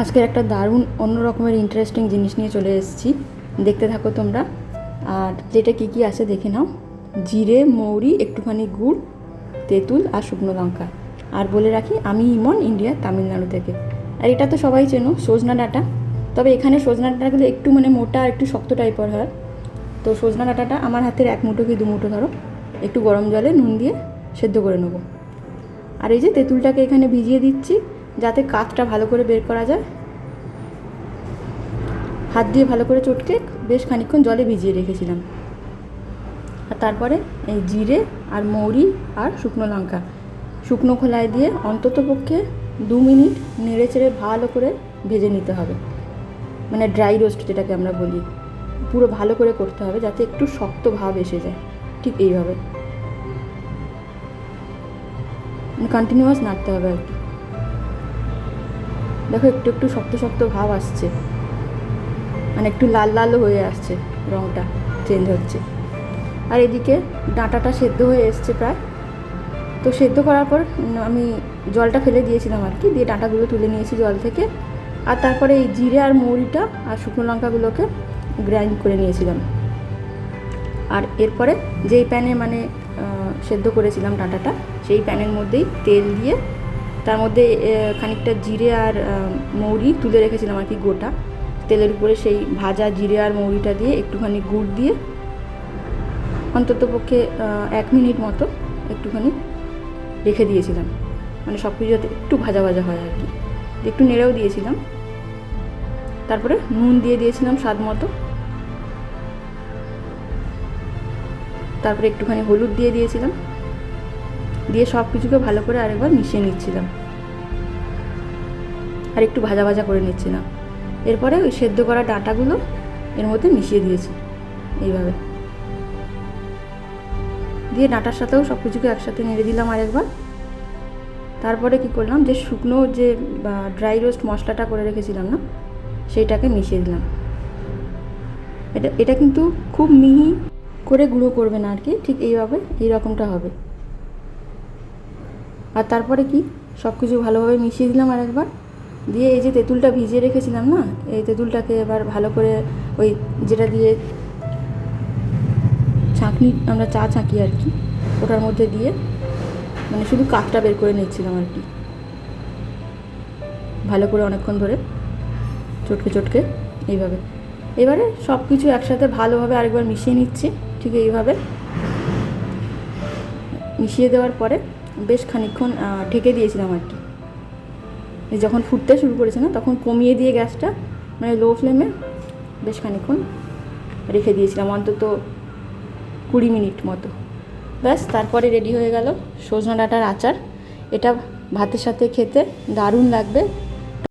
আজকের একটা দারুণ অন্য রকমের ইন্টারেস্টিং জিনিস নিয়ে চলে এসেছি, দেখতে থাকো তোমরা। আর যেটা কী কী আছে দেখে নাও। জিরে, মৌরি, একটুখানি গুড়, তেঁতুল আর শুকনো লঙ্কা। আর বলে রাখি, আমি ইমন, ইন্ডিয়া, তামিলনাড়ু থেকে। আর এটা তো সবাই চেনো, সজনা ডাঁটা। তবে এখানে সজনা ডাঁটাগুলো একটু মোটা আর একটু শক্ত টাইপের হয়। তো সজনা ডাঁটাটা আমার হাতের 1 মুঠো কি 2 মুঠো ধরো, একটু গরম জলে নুন দিয়ে সেদ্ধ করে নেবো। আর এই যে তেঁতুলটাকে এখানে ভিজিয়ে দিচ্ছি, যাতে কাঠটা ভালো করে বের করা যায়। হাত দিয়ে ভালো করে চটকে বেশ খানিকক্ষণ জলে ভিজিয়ে রেখেছিলাম। আর তারপরে এই জিরে আর মৌরি আর শুকনো লঙ্কা শুকনো খোলায় দিয়ে অন্তত পক্ষে 2 মিনিট নেড়ে চেড়ে ভালো করে ভেজে নিতে হবে। মানে ড্রাই রোস্ট যেটাকে আমরা বলি, পুরো ভালো করে করতে হবে যাতে একটু শক্ত ভাব এসে যায়। ঠিক এইভাবে কন্টিনিউয়াস নাড়তে হবে আর কি। দেখো একটু একটু শক্ত শক্ত ভাব আসছে, মানে একটু লাল লালও হয়ে আসছে, রঙটা চেঞ্জ হচ্ছে। আর এদিকে ডাঁটাটা সেদ্ধ হয়ে এসছে প্রায়। তো সেদ্ধ করার পর আমি জলটা ফেলে দিয়েছিলাম আর কি, দিয়ে ডাঁটাগুলো তুলে নিয়েছি জল থেকে। আর তারপরে এই জিরে আর মৌরিটা আর শুকনো লঙ্কাগুলোকে গ্রাইন্ড করে নিয়েছিলাম। আর এরপরে যেই প্যানে সেদ্ধ করেছিলাম ডাঁটাটা, সেই প্যানের মধ্যেই তেল দিয়ে তার মধ্যে খানিকটা জিরে আর মৌরি তুলে রেখেছিলাম আর কি গোটা। তেলের উপরে সেই ভাজা জিরে আর মৌরিটা দিয়ে একটুখানি গুড় দিয়ে অন্তত পক্ষে 1 মিনিট মতো একটুখানি রেখে দিয়েছিলাম, মানে সব কিছু যাতে একটু ভাজা ভাজা হয় আর কি। একটু নেড়েও দিয়েছিলাম। তারপরে নুন দিয়ে দিয়েছিলাম স্বাদ মতো। তারপরে একটুখানি হলুদ দিয়ে দিয়েছিলাম, দিয়ে সব কিছুকে ভালো করে আরেকবার মিশিয়ে নিচ্ছিলাম আর একটু ভাজা ভাজা করে নিচ্ছিলাম। এরপরে ওই সেদ্ধ করা ডাঁটাগুলো এর মধ্যে মিশিয়ে দিয়েছি এইভাবে, দিয়ে ডাঁটার সাথেও সব কিছুকে একসাথে নেড়ে দিলাম আরেকবার। তারপরে কি করলাম, যে শুকনো যে ড্রাই রোস্ট মশলাটা করে রেখেছিলাম না, সেইটাকে মিশিয়ে দিলাম। এটা কিন্তু খুব মিহি করে গুঁড়ো করবে না আর কি, ঠিক এইভাবে এই রকমটা হবে। আর তারপরে কি সব কিছু ভালোভাবে মিশিয়ে দিলাম আরেকবার, দিয়ে এই যে তেঁতুলটা ভিজিয়ে রেখেছিলাম না, এই তেঁতুলটাকে এবার ভালো করে ওই যেটা দিয়ে ছাঁকনি আমরা চা ছাঁকি আর কি, ওটার মধ্যে দিয়ে মানে শুধু কাঠটা বের করে নিচ্ছিলাম আর কি, ভালো করে অনেকক্ষণ ধরে চটকে চটকে এইভাবে। এবারে সব কিছু একসাথে ভালোভাবে আরেকবার মিশিয়ে নিচ্ছি, ঠিক এইভাবে মিশিয়ে দেওয়ার পরে বেশ খানিকক্ষণ ঢেকে দিয়েছিলাম আর কি। যখন ফুটতে শুরু করেছে না, তখন কমিয়ে দিয়ে গ্যাসটা, মানে লো ফ্লেমে বেশ খানিকক্ষণ রেখে দিয়েছিলাম, অন্তত 20 মিনিট মতো। ব্যাস, তারপরে রেডি হয়ে গেল সজনা ডাঁটার আচার। এটা ভাতের সাথে খেতে দারুণ লাগবে।